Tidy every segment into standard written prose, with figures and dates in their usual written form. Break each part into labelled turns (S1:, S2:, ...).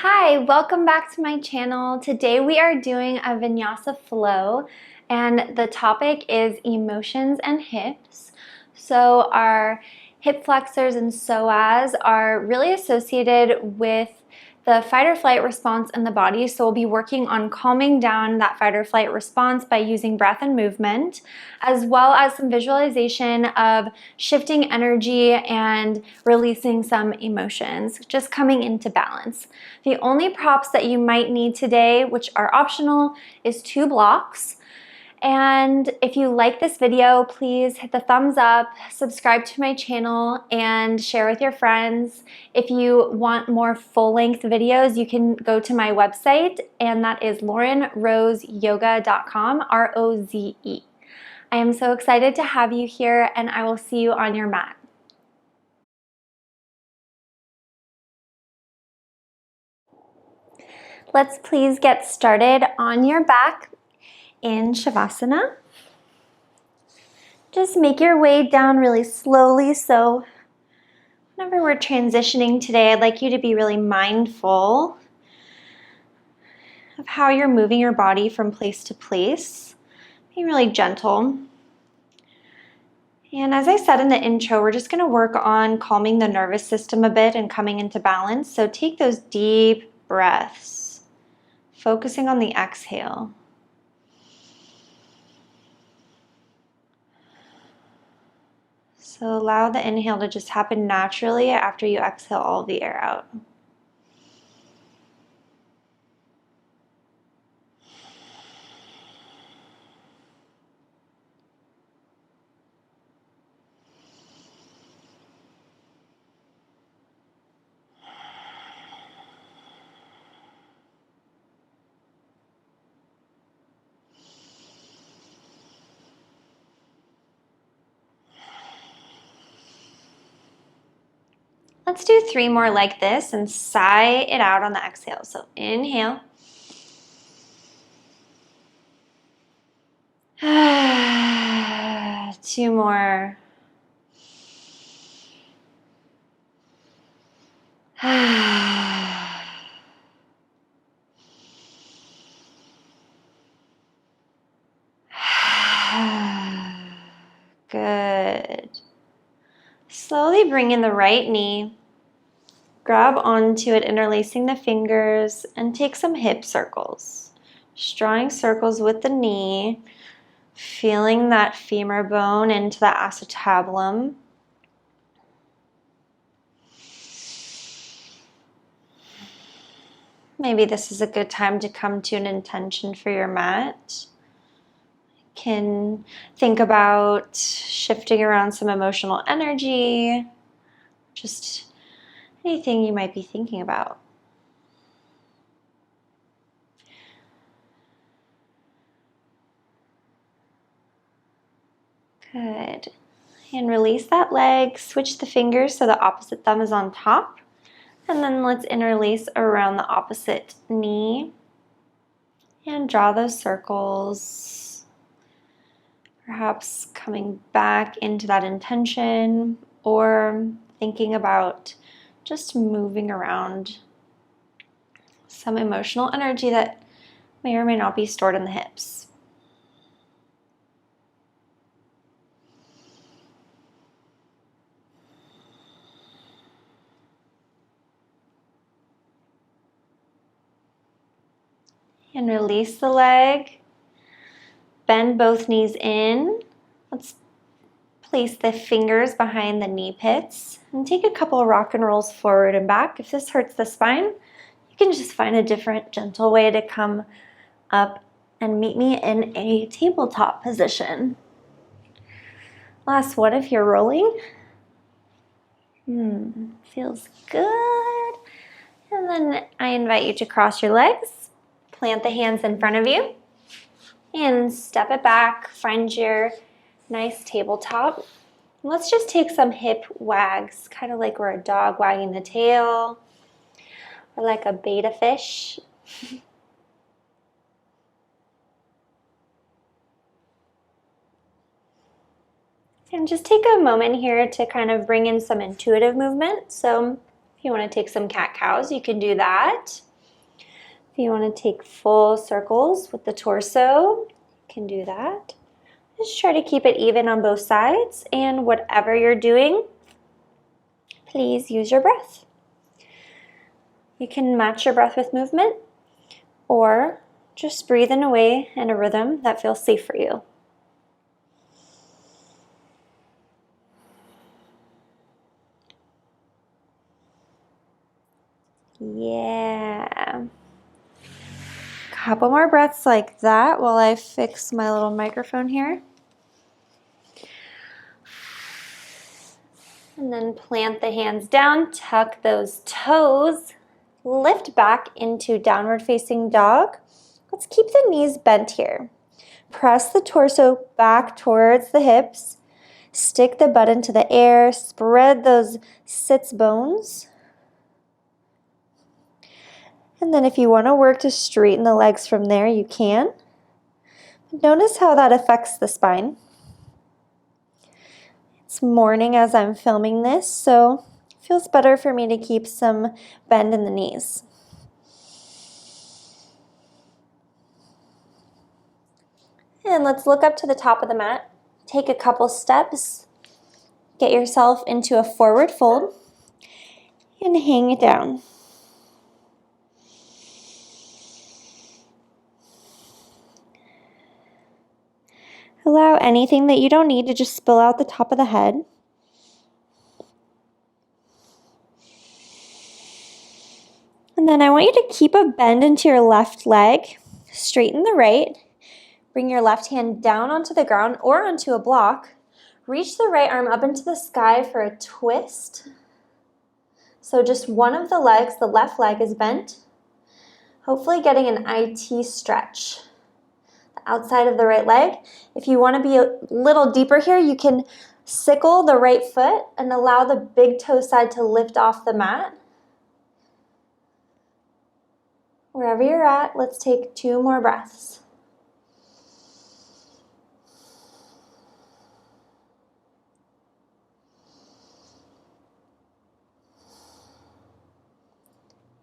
S1: Hi, welcome back to my channel. Today we are doing a Vinyasa flow and the topic is emotions and hips. So our hip flexors and psoas are really associated with the fight or flight response in the body. So we'll be working on calming down that fight or flight response by using breath and movement, as well as some visualization of shifting energy and releasing some emotions, just coming into balance. The only props that you might need today, which are optional, is 2 blocks. And if you like this video, please hit the thumbs up, subscribe to my channel, and share with your friends. If you want more full-length videos, you can go to my website, and that is laurenroseyoga.com, R-O-Z-E. I am so excited to have you here, and I will see you on your mat. Let's please get started on your back in Shavasana. Just make your way down really slowly. So whenever we're transitioning today, I'd like you to be really mindful of how you're moving your body from place to place. Be really gentle. And as I said in the intro, we're just going to work on calming the nervous system a bit and coming into balance. So take those deep breaths, focusing on the exhale. So allow the inhale to just happen naturally after you exhale all the air out. Let's do 3 more like this and sigh it out on the exhale. So inhale. 2 more. Good. Slowly bring in the right knee. Grab onto it, interlacing the fingers, and take some hip circles. Just drawing circles with the knee, feeling that femur bone into the acetabulum. Maybe this is a good time to come to an intention for your mat. You can think about shifting around some emotional energy, just anything you might be thinking about. Good. And release that leg, switch the fingers so the opposite thumb is on top. And then let's interlace around the opposite knee and draw those circles. Perhaps coming back into that intention or thinking about just moving around some emotional energy that may or may not be stored in the hips. And release the leg. Bend both knees in. Let's place the fingers behind the knee pits and take a couple of rock and rolls forward and back. If this hurts the spine, you can just find a different gentle way to come up and meet me in a tabletop position. Last one if you're rolling. Feels good. And then I invite you to cross your legs, plant the hands in front of you, and step it back. Find your nice tabletop. Let's just take some hip wags, kind of like we're a dog wagging the tail, or like a betta fish. And just take a moment here to kind of bring in some intuitive movement. So if you want to take some cat-cows, you can do that. If you want to take full circles with the torso, you can do that. Just try to keep it even on both sides, and whatever you're doing, please use your breath. You can match your breath with movement, or just breathe in a way and a rhythm that feels safe for you. Yeah. Couple more breaths like that while I fix my little microphone here. And then plant the hands down, tuck those toes, lift back into downward facing dog. Let's keep the knees bent here. Press the torso back towards the hips. Stick the butt into the air. Spread those sits bones. And then if you want to work to straighten the legs from there, you can. Notice how that affects the spine. It's morning as I'm filming this, so it feels better for me to keep some bend in the knees. And let's look up to the top of the mat. Take a couple steps. Get yourself into a forward fold and hang it down. Allow anything that you don't need to just spill out the top of the head. And then I want you to keep a bend into your left leg. Straighten the right. Bring your left hand down onto the ground or onto a block. Reach the right arm up into the sky for a twist. So just one of the legs, the left leg, is bent. Hopefully getting an IT stretch. The outside of the right leg. If you want to be a little deeper here, you can sickle the right foot and allow the big toe side to lift off the mat. Wherever you're at, let's take 2 more breaths.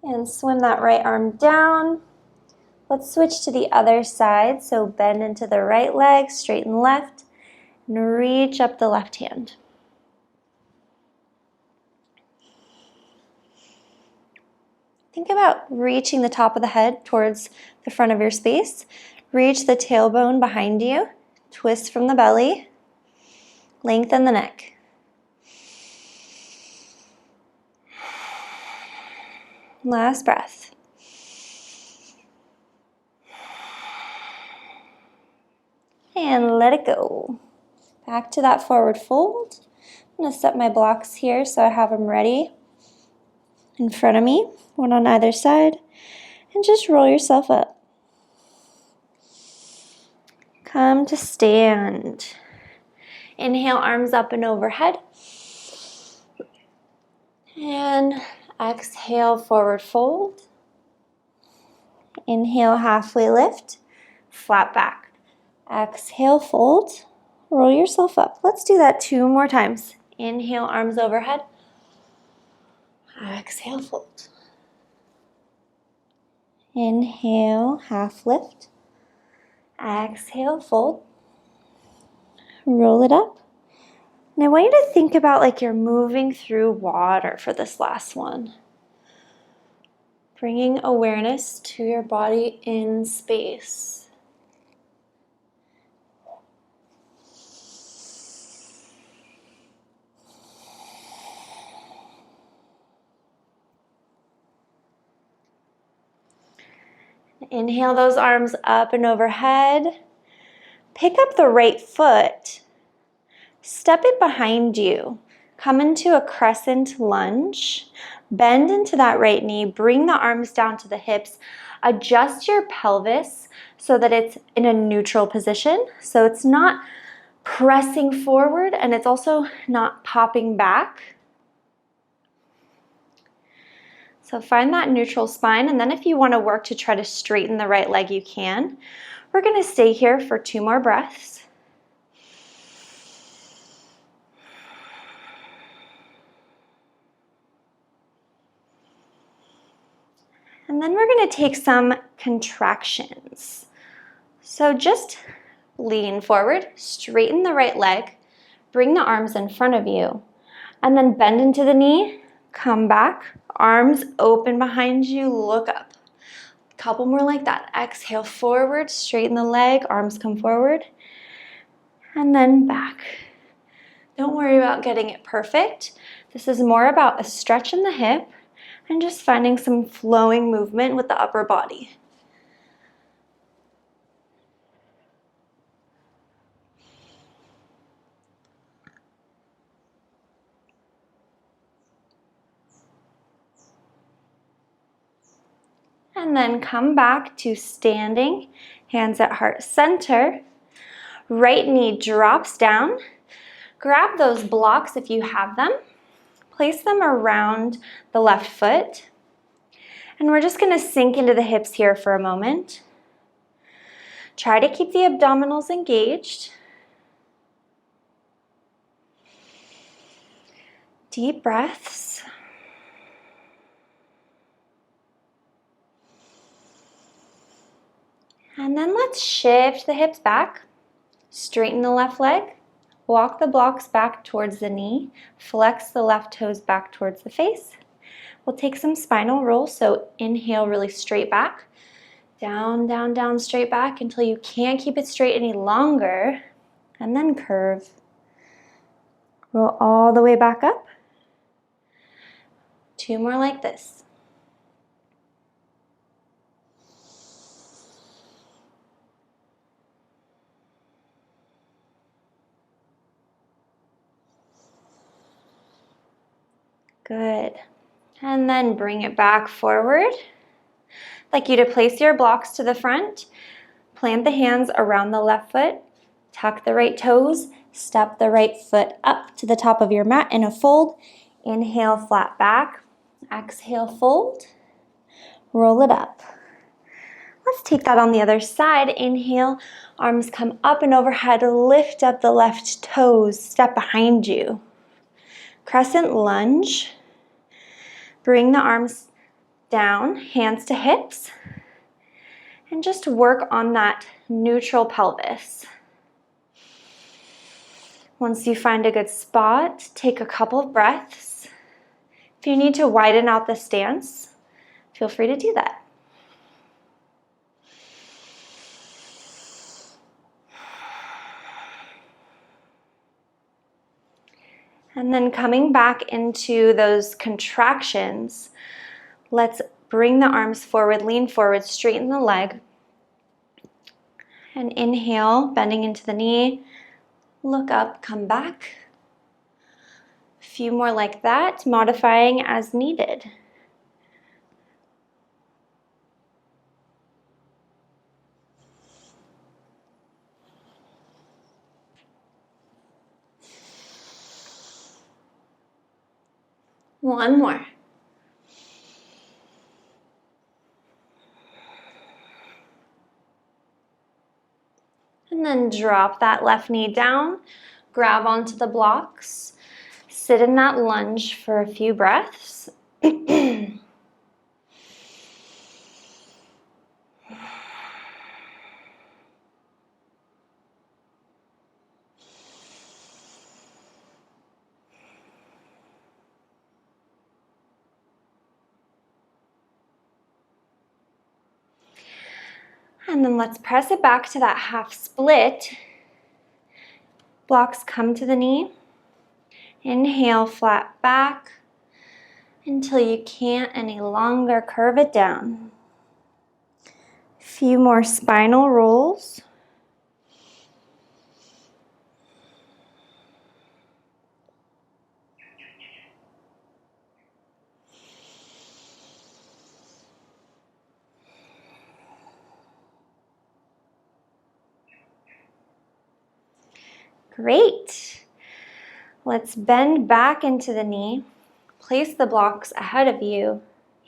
S1: And swim that right arm down. Let's switch to the other side. So bend into the right leg, straighten left, and reach up the left hand. Think about reaching the top of the head towards the front of your space. Reach the tailbone behind you. Twist from the belly. Lengthen the neck. Last breath. And let it go. Back to that forward fold. I'm going to set my blocks here so I have them ready in front of me, one on either side, and just roll yourself up. Come to stand. Inhale, arms up and overhead. And exhale, forward fold. Inhale, halfway lift, flat back. Exhale, fold, roll yourself up. Let's do that 2 more times. Inhale, arms overhead. Exhale, fold. Inhale, half lift. Exhale, fold. Roll it up. And I want you to think about like you're moving through water for this last one. Bringing awareness to your body in space. Inhale those arms up and overhead. Pick up the right foot. Step it behind you. Come into a crescent lunge. Bend into that right knee. Bring the arms down to the hips. Adjust your pelvis so that it's in a neutral position. So it's not pressing forward and it's also not popping back. So find that neutral spine, and then if you want to work to try to straighten the right leg, you can. We're going to stay here for 2 more breaths. And then we're going to take some contractions. So just lean forward, straighten the right leg, bring the arms in front of you, and then bend into the knee, come back, arms open behind you, look up. Couple more like that. Exhale forward, straighten the leg, arms come forward, and then back. Don't worry about getting it perfect. This is more about a stretch in the hip and just finding some flowing movement with the upper body. And then come back to standing, hands at heart center. Right knee drops down. Grab those blocks if you have them. Place them around the left foot. And we're just going to sink into the hips here for a moment. Try to keep the abdominals engaged. Deep breaths. And then let's shift the hips back. Straighten the left leg. Walk the blocks back towards the knee. Flex the left toes back towards the face. We'll take some spinal rolls. So inhale really straight back. Down, down, down, straight back until you can't keep it straight any longer. And then curve. Roll all the way back up. 2 more like this. Good. And then bring it back forward. I'd like you to place your blocks to the front. Plant the hands around the left foot. Tuck the right toes. Step the right foot up to the top of your mat in a fold. Inhale, flat back. Exhale, fold. Roll it up. Let's take that on the other side. Inhale, arms come up and overhead. Lift up the left toes. Step behind you. Crescent lunge. Bring the arms down, hands to hips, and just work on that neutral pelvis. Once you find a good spot, take a couple of breaths. If you need to widen out the stance, feel free to do that. And then coming back into those contractions, let's bring the arms forward, lean forward, straighten the leg. And inhale, bending into the knee, look up, come back. A few more like that, modifying as needed. One more. And then drop that left knee down, grab onto the blocks, sit in that lunge for a few breaths. And then let's press it back to that half split. Blocks come to the knee. Inhale, flat back until you can't any longer. Curve it down. A few more spinal rolls. Great. Let's bend back into the knee. Place the blocks ahead of you.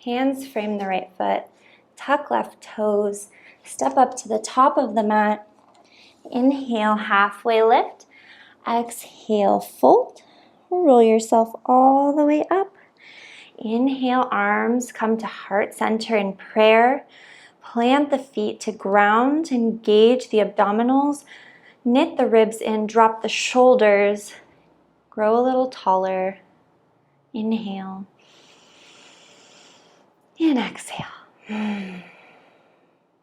S1: Hands frame the right foot. Tuck left toes. Step up to the top of the mat. Inhale, halfway lift. Exhale, fold. Roll yourself all the way up. Inhale, arms come to heart center in prayer. Plant the feet to ground, engage the abdominals, knit the ribs in, drop the shoulders, grow a little taller. Inhale and exhale.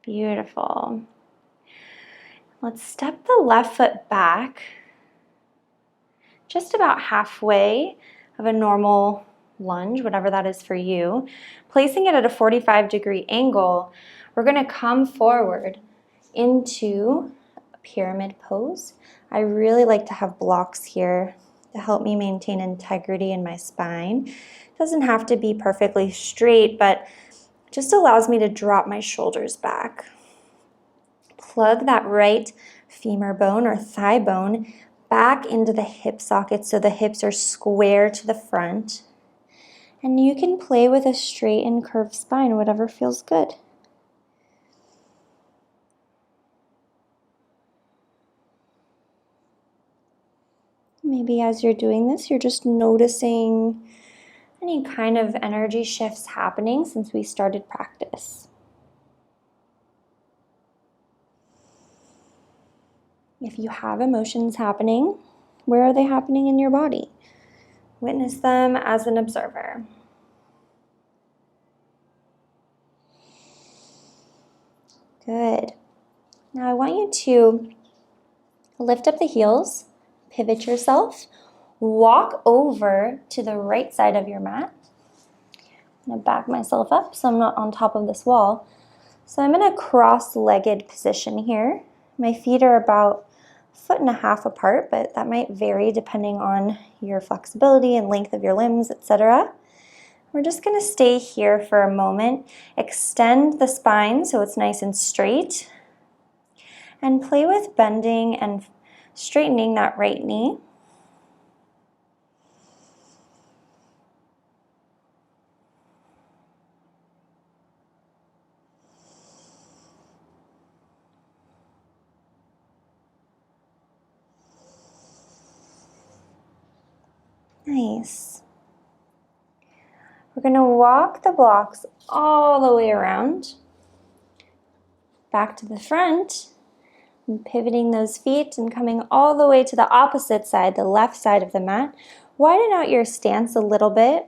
S1: Beautiful. Let's step the left foot back just about halfway of a normal lunge, whatever that is for you. Placing it at a 45-degree angle, we're going to come forward into a pyramid pose. I really like to have blocks here to help me maintain integrity in my spine. It doesn't have to be perfectly straight, but it just allows me to drop my shoulders back. Plug that right femur bone or thigh bone back into the hip socket so the hips are square to the front. And you can play with a straight and curved spine, whatever feels good. Maybe as you're doing this, you're just noticing any kind of energy shifts happening since we started practice. If you have emotions happening, where are they happening in your body? Witness them as an observer. Good. Now I want you to lift up the heels, pivot yourself, walk over to the right side of your mat. I'm going to back myself up so I'm not on top of this wall. So I'm in a cross-legged position here. My feet are about 1.5 feet apart, but that might vary depending on your flexibility and length of your limbs, etc. We're just going to stay here for a moment. Extend the spine so it's nice and straight. And play with bending and straightening that right knee. Nice. We're going to walk the blocks all the way around, back to the front, and pivoting those feet and coming all the way to the opposite side, the left side of the mat. Widen out your stance a little bit,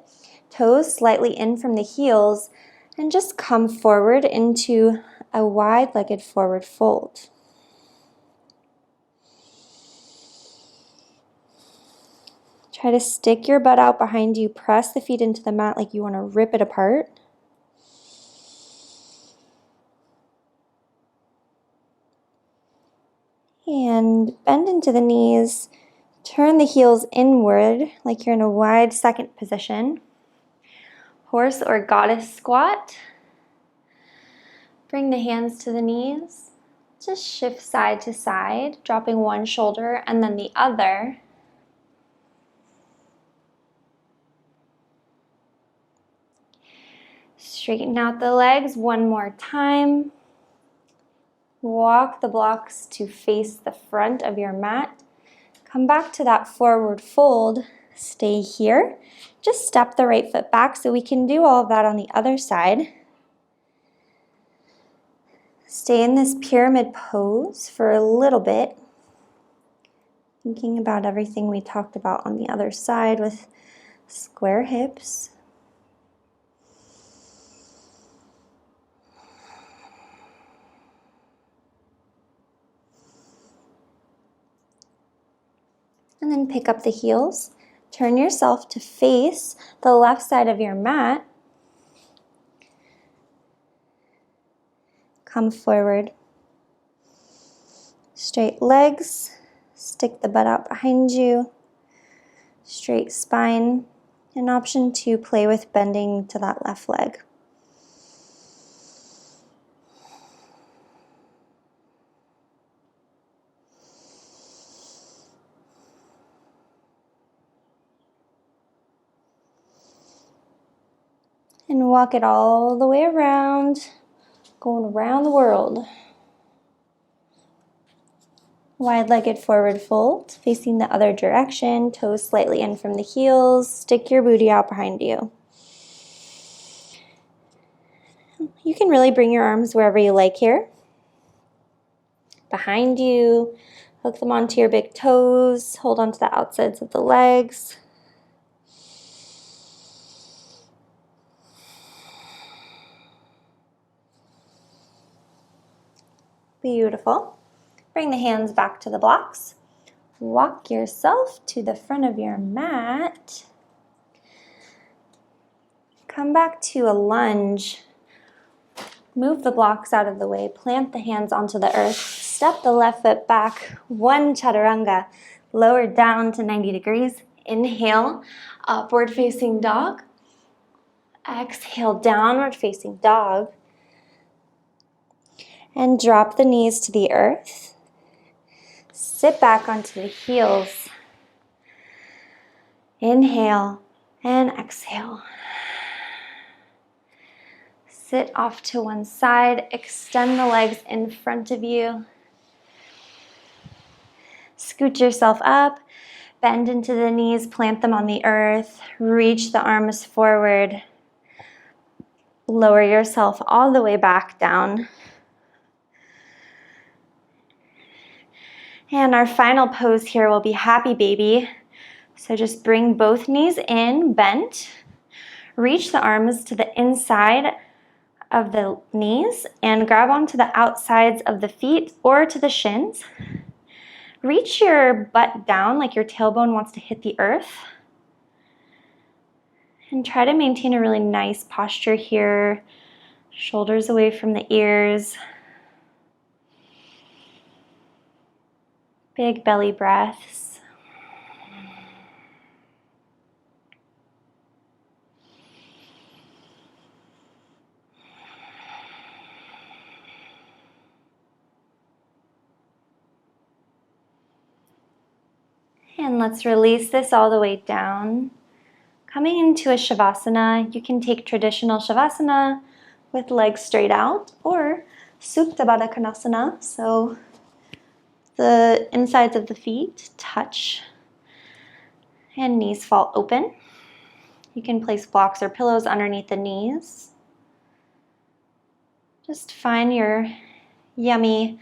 S1: toes slightly in from the heels, and just come forward into a wide-legged forward fold. Try to stick your butt out behind you, press the feet into the mat like you want to rip it apart. And bend into the knees, turn the heels inward like you're in a wide second position. Horse or goddess squat. Bring the hands to the knees. Just shift side to side, dropping one shoulder and then the other. Straighten out the legs one more time. Walk the blocks to face the front of your mat. Come back to that forward fold. Stay here. Just step the right foot back so we can do all of that on the other side. Stay in this pyramid pose for a little bit. Thinking about everything we talked about on the other side with square hips. And then pick up the heels. Turn yourself to face the left side of your mat. Come forward. Straight legs. Stick the butt out behind you. Straight spine. An option to play with bending to that left leg. And walk it all the way around, going around the world. Wide-legged forward fold, facing the other direction, toes slightly in from the heels, stick your booty out behind you. You can really bring your arms wherever you like here. Behind you, hook them onto your big toes, hold onto the outsides of the legs. Beautiful. Bring the hands back to the blocks. Walk yourself to the front of your mat. Come back to a lunge. Move the blocks out of the way. Plant the hands onto the earth. Step the left foot back. One chaturanga. Lower down to 90 degrees. Inhale, upward facing dog. Exhale, downward facing dog. And drop the knees to the earth. Sit back onto the heels. Inhale and exhale. Sit off to one side. Extend the legs in front of you. Scoot yourself up. Bend into the knees. Plant them on the earth. Reach the arms forward. Lower yourself all the way back down. And our final pose here will be happy baby. So just bring both knees in, bent. Reach the arms to the inside of the knees and grab onto the outsides of the feet or to the shins. Reach your butt down like your tailbone wants to hit the earth. And try to maintain a really nice posture here. Shoulders away from the ears. Big belly breaths. And let's release this all the way down. Coming into a Shavasana, you can take traditional Shavasana with legs straight out or Supta Baddha Konasana, so the insides of the feet touch and knees fall open. You can place blocks or pillows underneath the knees. Just find your yummy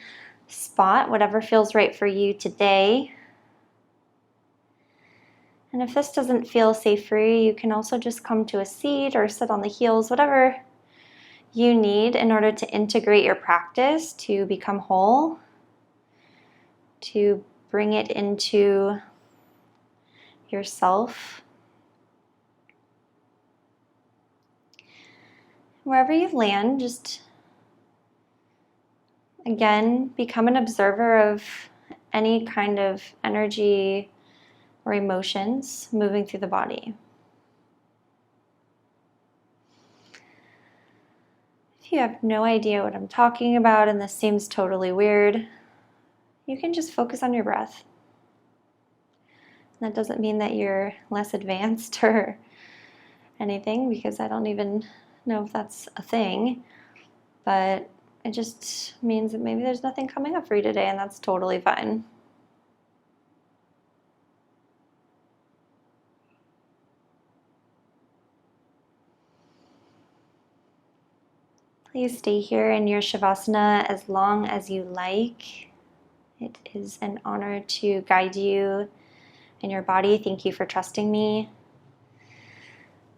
S1: spot, whatever feels right for you today. And if this doesn't feel safe for you, you can also just come to a seat or sit on the heels, whatever you need in order to integrate your practice, to become whole, to bring it into yourself. Wherever you land, just again, become an observer of any kind of energy or emotions moving through the body. If you have no idea what I'm talking about and this seems totally weird, you can just focus on your breath. That doesn't mean that you're less advanced or anything, because I don't even know if that's a thing, but it just means that maybe there's nothing coming up for you today, and that's totally fine. Please stay here in your Shavasana as long as you like. It is an honor to guide you in your body. Thank you for trusting me.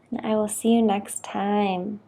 S1: And I will see you next time.